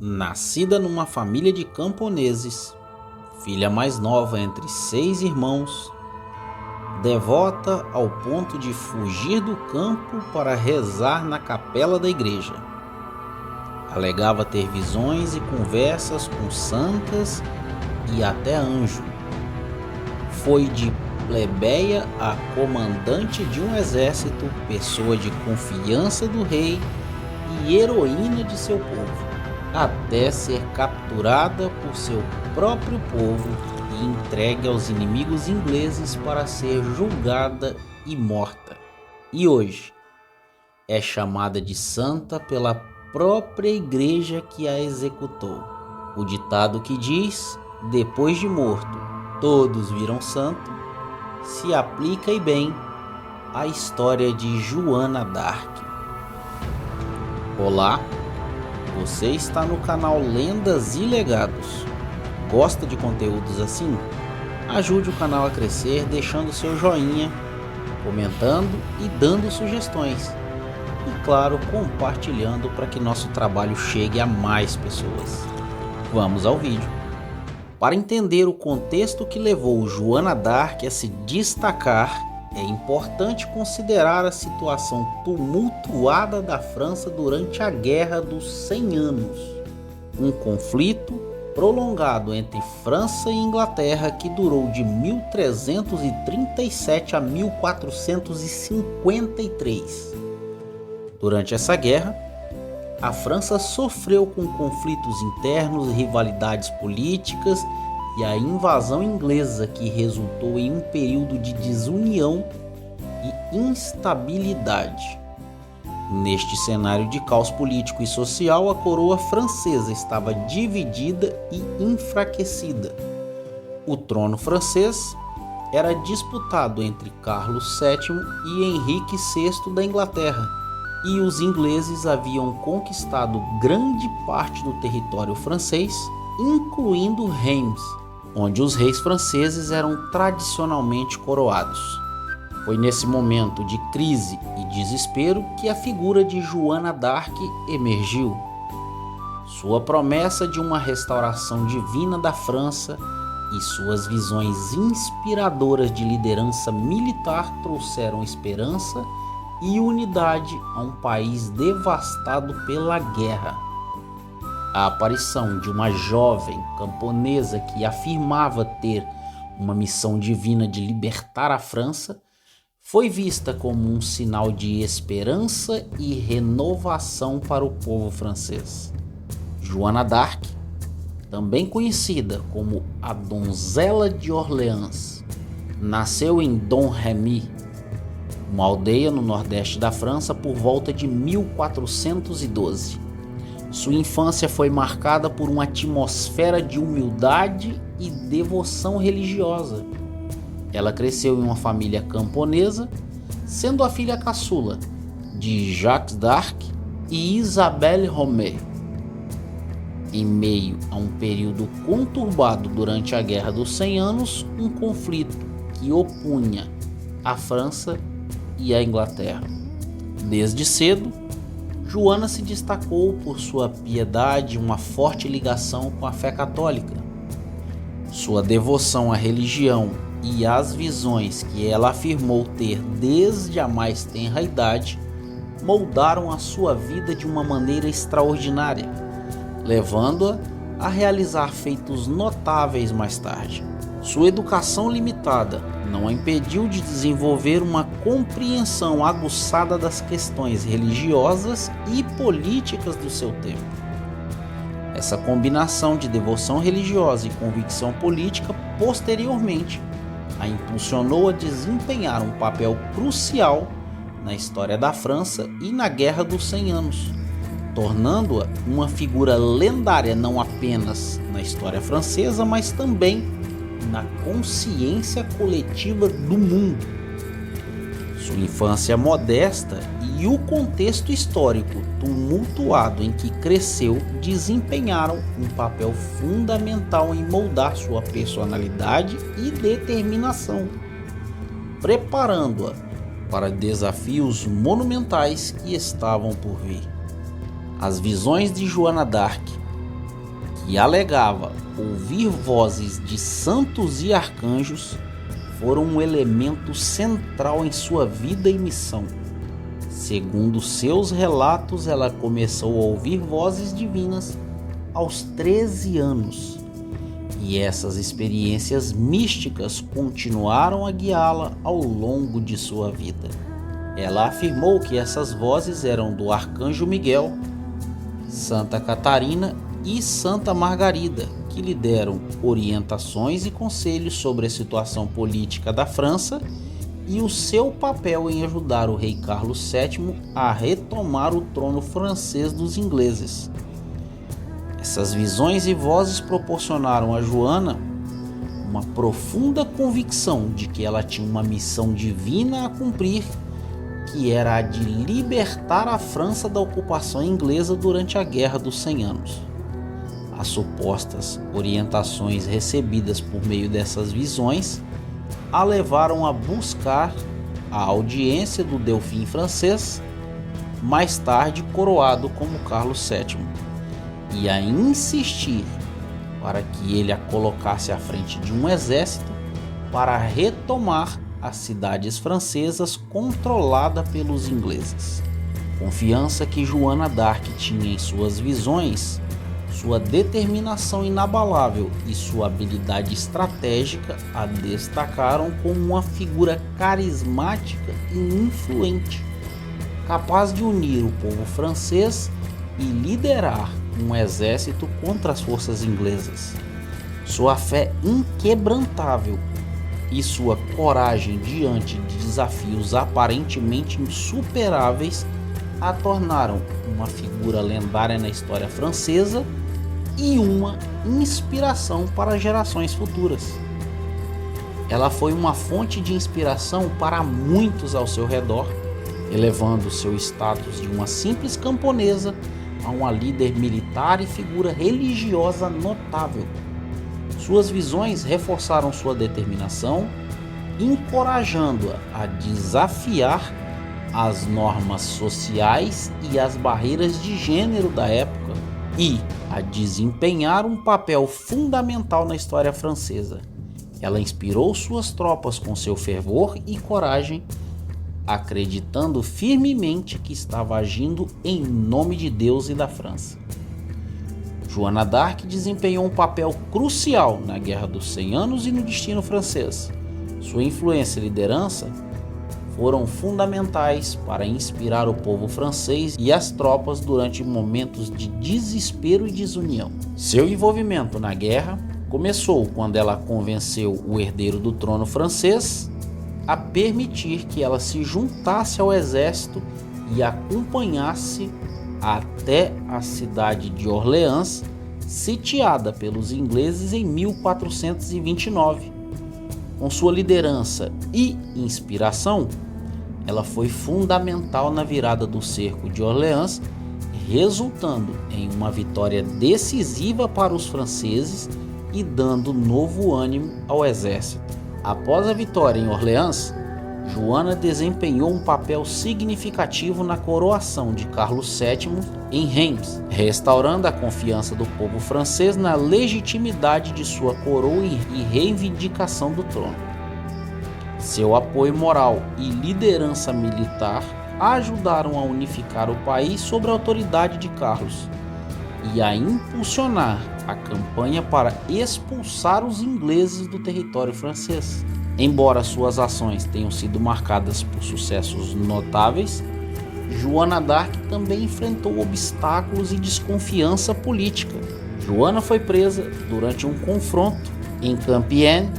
Nascida numa família de camponeses, filha mais nova entre 6 irmãos, devota ao ponto de fugir do campo para rezar na capela da igreja. Alegava ter visões e conversas com santas e até anjo. Foi de plebeia a comandante de um exército, pessoa de confiança do rei e heroína de seu povo, até ser capturada por seu próprio povo e entregue aos inimigos ingleses para ser julgada e morta. E hoje é chamada de santa pela própria igreja que a executou. O ditado que diz: depois de morto, todos viram santo, se aplica e bem à história de Joana d'Arc. Olá, você está no canal Lendas e Legados. Gosta de conteúdos assim? Ajude o canal a crescer deixando seu joinha, comentando e dando sugestões. E claro, compartilhando para que nosso trabalho chegue a mais pessoas. Vamos ao vídeo. Para entender o contexto que levou Joana d'Arc a se destacar, é importante considerar a situação tumultuada da França durante a Guerra dos 100 Anos, um conflito prolongado entre França e Inglaterra que durou de 1337 a 1453. Durante essa guerra, a França sofreu com conflitos internos, rivalidades políticas e a invasão inglesa, que resultou em um período de desunião e instabilidade. Neste cenário de caos político e social, a coroa francesa estava dividida e enfraquecida. O trono francês era disputado entre Carlos VII e Henrique VI da Inglaterra, e os ingleses haviam conquistado grande parte do território francês, incluindo Reims, onde os reis franceses eram tradicionalmente coroados. Foi nesse momento de crise e desespero que a figura de Joana d'Arc emergiu. Sua promessa de uma restauração divina da França e suas visões inspiradoras de liderança militar trouxeram esperança e unidade a um país devastado pela guerra. A aparição de uma jovem camponesa que afirmava ter uma missão divina de libertar a França foi vista como um sinal de esperança e renovação para o povo francês. Joana d'Arc, também conhecida como a Donzela de Orleans, nasceu em Domremy, uma aldeia no nordeste da França, por volta de 1412. Sua infância foi marcada por uma atmosfera de humildade e devoção religiosa. Ela cresceu em uma família camponesa, sendo a filha caçula de Jacques d'Arc e Isabelle Romée. Em meio a um período conturbado durante a Guerra dos 100 Anos, um conflito que opunha a França e a Inglaterra. Desde cedo, Joana se destacou por sua piedade e uma forte ligação com a fé católica. Sua devoção à religião e às visões que ela afirmou ter desde a mais tenra idade moldaram a sua vida de uma maneira extraordinária, levando-a a realizar feitos notáveis mais tarde. Sua educação limitada não a impediu de desenvolver uma compreensão aguçada das questões religiosas e políticas do seu tempo. Essa combinação de devoção religiosa e convicção política posteriormente a impulsionou a desempenhar um papel crucial na história da França e na Guerra dos 100 Anos, tornando-a uma figura lendária não apenas na história francesa, mas também na consciência coletiva do mundo. Sua infância modesta e o contexto histórico tumultuado em que cresceu desempenharam um papel fundamental em moldar sua personalidade e determinação, preparando-a para desafios monumentais que estavam por vir. As visões de Joana d'Arc e alegava ouvir vozes de santos e arcanjos, foram um elemento central em sua vida e missão. Segundo seus relatos, ela começou a ouvir vozes divinas aos 13 anos, e essas experiências místicas continuaram a guiá-la ao longo de sua vida. Ela afirmou que essas vozes eram do Arcanjo Miguel, Santa Catarina e Santa Margarida, que lhe deram orientações e conselhos sobre a situação política da França e o seu papel em ajudar o rei Carlos VII a retomar o trono francês dos ingleses. Essas visões e vozes proporcionaram a Joana uma profunda convicção de que ela tinha uma missão divina a cumprir, que era a de libertar a França da ocupação inglesa durante a Guerra dos 100 Anos. As supostas orientações recebidas por meio dessas visões a levaram a buscar a audiência do Delfim francês, mais tarde coroado como Carlos VII, e a insistir para que ele a colocasse à frente de um exército para retomar as cidades francesas controladas pelos ingleses. Confiança que Joana d'Arc tinha em suas visões, sua determinação inabalável e sua habilidade estratégica a destacaram como uma figura carismática e influente, capaz de unir o povo francês e liderar um exército contra as forças inglesas. Sua fé inquebrantável e sua coragem diante de desafios aparentemente insuperáveis a tornaram uma figura lendária na história francesa e uma inspiração para gerações futuras. Ela foi uma fonte de inspiração para muitos ao seu redor, elevando seu status de uma simples camponesa a uma líder militar e figura religiosa notável. Suas visões reforçaram sua determinação, encorajando-a a desafiar as normas sociais e as barreiras de gênero da época e a desempenhar um papel fundamental na história francesa. Ela inspirou suas tropas com seu fervor e coragem, acreditando firmemente que estava agindo em nome de Deus e da França. Joana d'Arc desempenhou um papel crucial na Guerra dos 100 Anos e no destino francês. Sua influência e liderança foram fundamentais para inspirar o povo francês e as tropas durante momentos de desespero e desunião. Seu envolvimento na guerra começou quando ela convenceu o herdeiro do trono francês a permitir que ela se juntasse ao exército e acompanhasse até a cidade de Orleans, sitiada pelos ingleses em 1429. Com sua liderança e inspiração, ela foi fundamental na virada do cerco de Orleans, resultando em uma vitória decisiva para os franceses e dando novo ânimo ao exército. Após a vitória em Orleans, Joana desempenhou um papel significativo na coroação de Carlos VII em Reims, restaurando a confiança do povo francês na legitimidade de sua coroa e reivindicação do trono. Seu apoio moral e liderança militar ajudaram a unificar o país sob a autoridade de Carlos e a impulsionar a campanha para expulsar os ingleses do território francês. Embora suas ações tenham sido marcadas por sucessos notáveis, Joana d'Arc também enfrentou obstáculos e desconfiança política. Joana foi presa durante um confronto em Compiègne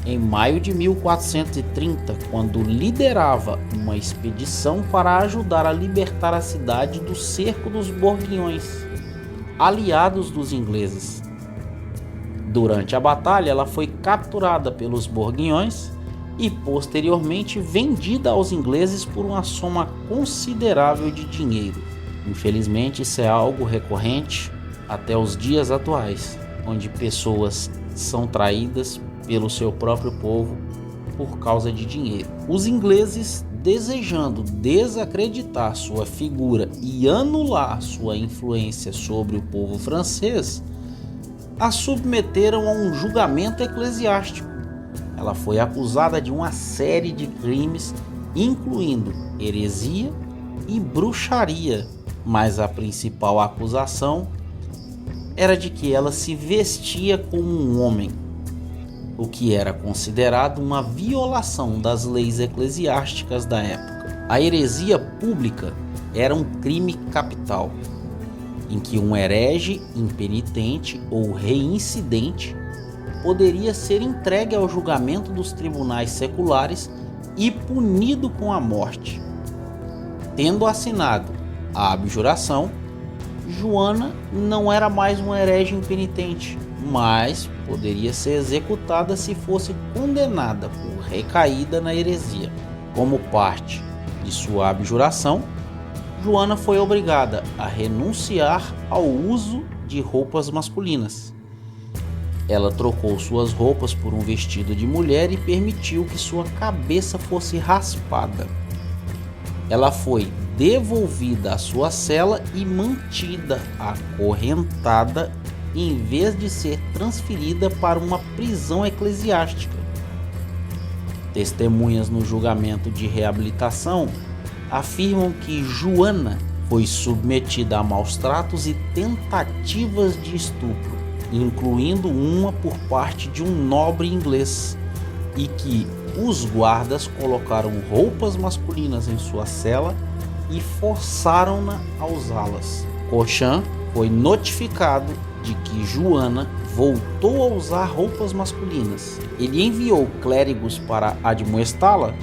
em maio de 1430, quando liderava uma expedição para ajudar a libertar a cidade do cerco dos Borguinhões, aliados dos ingleses. Durante a batalha, ela foi capturada pelos Borguinhões e posteriormente vendida aos ingleses por uma soma considerável de dinheiro. Infelizmente, isso é algo recorrente até os dias atuais, onde pessoas são traídas pelo seu próprio povo por causa de dinheiro. Os ingleses, desejando desacreditar sua figura e anular sua influência sobre o povo francês, a submeteram a um julgamento eclesiástico. Ela foi acusada de uma série de crimes, incluindo heresia e bruxaria, mas a principal acusação era de que ela se vestia como um homem, o que era considerado uma violação das leis eclesiásticas da época. A heresia pública era um crime capital, em que um herege impenitente ou reincidente poderia ser entregue ao julgamento dos tribunais seculares e punido com a morte. Tendo assinado a abjuração, Joana não era mais uma herege impenitente, mas poderia ser executada se fosse condenada por recaída na heresia. Como parte de sua abjuração, Joana foi obrigada a renunciar ao uso de roupas masculinas. Ela trocou suas roupas por um vestido de mulher e permitiu que sua cabeça fosse raspada. Ela foi devolvida à sua cela e mantida acorrentada em vez de ser transferida para uma prisão eclesiástica. Testemunhas no julgamento de reabilitação afirmam que Joana foi submetida a maus tratos e tentativas de estupro, incluindo uma por parte de um nobre inglês, e que os guardas colocaram roupas masculinas em sua cela e forçaram-na a usá-las. Cauchin foi notificado de que Joana voltou a usar roupas masculinas. Ele enviou clérigos para admoestá-la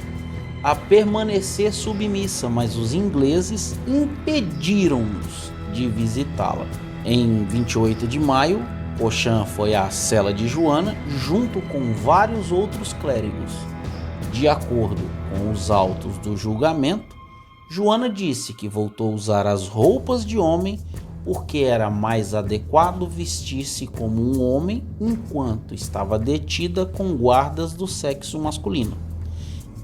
a permanecer submissa, mas os ingleses impediram-nos de visitá-la. Em 28 de maio, Cauchin foi à cela de Joana junto com vários outros clérigos. De acordo com os autos do julgamento, Joana disse que voltou a usar as roupas de homem porque era mais adequado vestir-se como um homem enquanto estava detida com guardas do sexo masculino,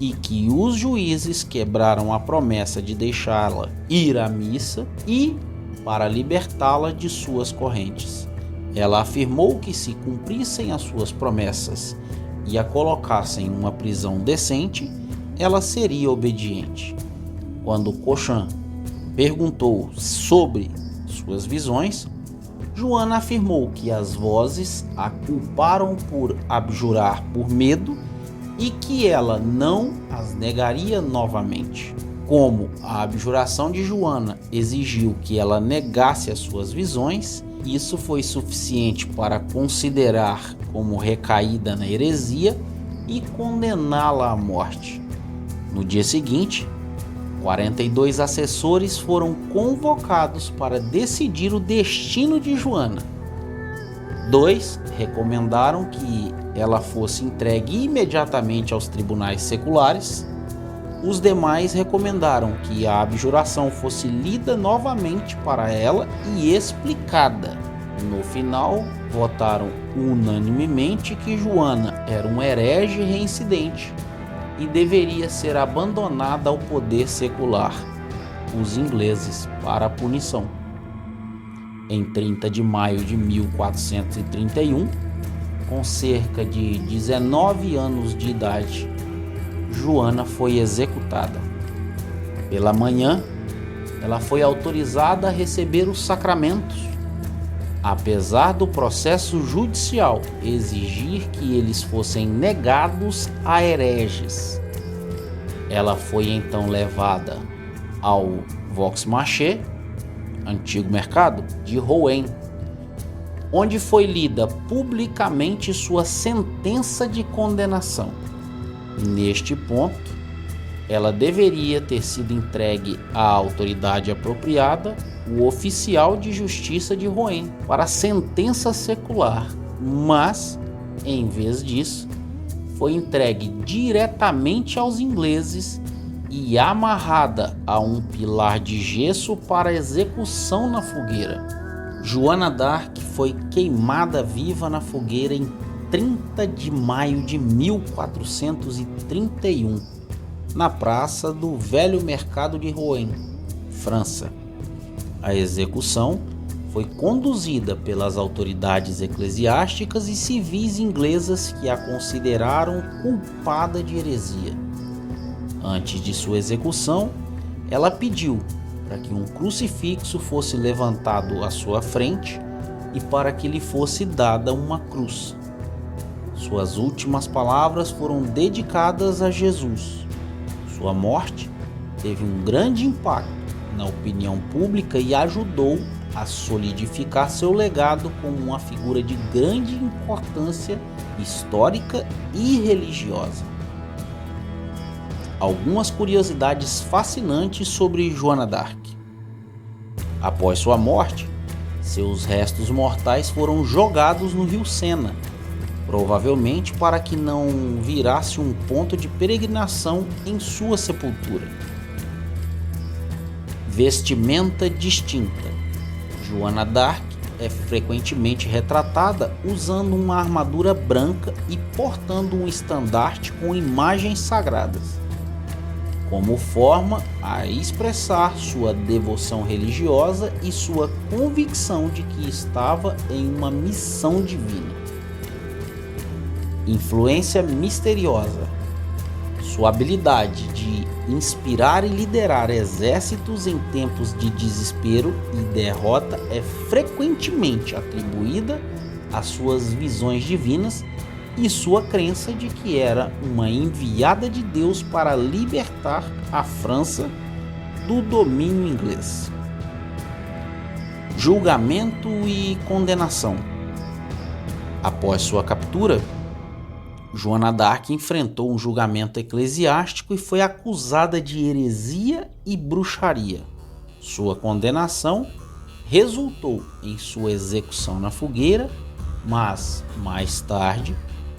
e que os juízes quebraram a promessa de deixá-la ir à missa e para libertá-la de suas correntes. Ela afirmou que se cumprissem as suas promessas e a colocassem em uma prisão decente, ela seria obediente. Quando Cauchin perguntou sobre suas visões, Joana afirmou que as vozes a culparam por abjurar por medo e que ela não as negaria novamente. Como a abjuração de Joana exigiu que ela negasse as suas visões, isso foi suficiente para considerar como recaída na heresia e condená-la à morte. No dia seguinte, 42 assessores foram convocados para decidir o destino de Joana. 2 recomendaram que ela fosse entregue imediatamente aos tribunais seculares. Os demais recomendaram que a abjuração fosse lida novamente para ela e explicada. No final, votaram unanimemente que Joana era um herege reincidente e deveria ser abandonada ao poder secular, os ingleses, para a punição. Em 30 de maio de 1431, com cerca de 19 anos de idade, Joana foi executada. Pela manhã, ela foi autorizada a receber os sacramentos, apesar do processo judicial exigir que eles fossem negados a hereges. Ela foi então levada ao Vaux-Marché, antigo mercado, de Rouen, onde foi lida publicamente sua sentença de condenação. Neste ponto, ela deveria ter sido entregue à autoridade apropriada, o oficial de justiça de Rouen, para a sentença secular, mas, em vez disso, foi entregue diretamente aos ingleses e amarrada a um pilar de gesso para execução na fogueira. Joana d'Arc foi queimada viva na fogueira em 30 de maio de 1431, na praça do Velho Mercado de Rouen, França. A execução foi conduzida pelas autoridades eclesiásticas e civis inglesas que a consideraram culpada de heresia. Antes de sua execução, ela pediu para que um crucifixo fosse levantado à sua frente e para que lhe fosse dada uma cruz. Suas últimas palavras foram dedicadas a Jesus. Sua morte teve um grande impacto na opinião pública e ajudou a solidificar seu legado como uma figura de grande importância histórica e religiosa. Algumas curiosidades fascinantes sobre Joana d'Arc. Após sua morte, seus restos mortais foram jogados no rio Sena, provavelmente para que não virasse um ponto de peregrinação em sua sepultura. Vestimenta distinta. Joana d'Arc é frequentemente retratada usando uma armadura branca e portando um estandarte com imagens sagradas, como forma a expressar sua devoção religiosa e sua convicção de que estava em uma missão divina. Influência misteriosa. Sua habilidade de inspirar e liderar exércitos em tempos de desespero e derrota é frequentemente atribuída às suas visões divinas e sua crença de que era uma enviada de Deus para libertar a França do domínio inglês. Julgamento e condenação. Após sua captura, Joana d'Arc enfrentou um julgamento eclesiástico e foi acusada de heresia e bruxaria. Sua condenação resultou em sua execução na fogueira, mas mais tarde,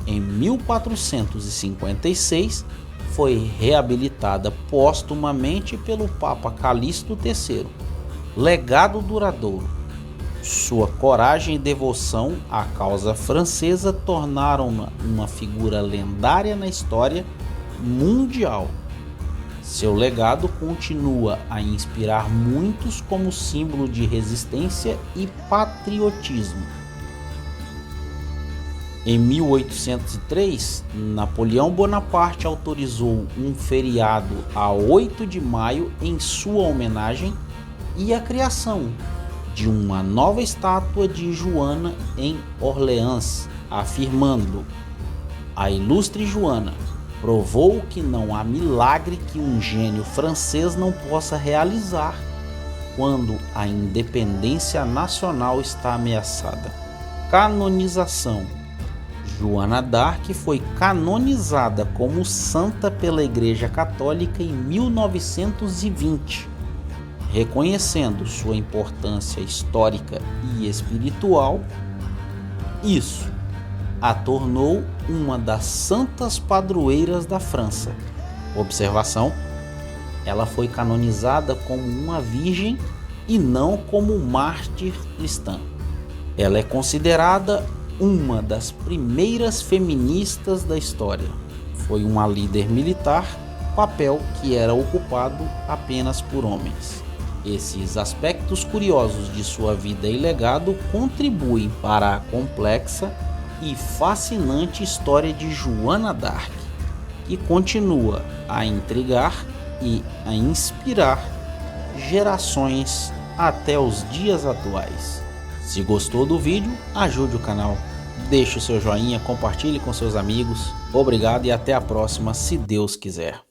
em 1456, foi reabilitada póstumamente pelo Papa Calixto III. Legado duradouro. Sua coragem e devoção à causa francesa tornaram-na uma figura lendária na história mundial. Seu legado continua a inspirar muitos como símbolo de resistência e patriotismo. Em 1803, Napoleão Bonaparte autorizou um feriado a 8 de maio em sua homenagem e a criação de uma nova estátua de Joana em Orleans, afirmando: "A ilustre Joana provou que não há milagre que um gênio francês não possa realizar quando a independência nacional está ameaçada." Canonização. Joana d'Arc foi canonizada como santa pela Igreja Católica em 1920, reconhecendo sua importância histórica e espiritual. Isso a tornou uma das santas padroeiras da França. Observação: ela foi canonizada como uma virgem e não como mártir cristã. Ela é considerada uma das primeiras feministas da história. Foi uma líder militar, papel que era ocupado apenas por homens. Esses aspectos curiosos de sua vida e legado contribuem para a complexa e fascinante história de Joana d'Arc, que continua a intrigar e a inspirar gerações até os dias atuais. Se gostou do vídeo, ajude o canal, deixe o seu joinha, compartilhe com seus amigos. Obrigado e até a próxima, se Deus quiser.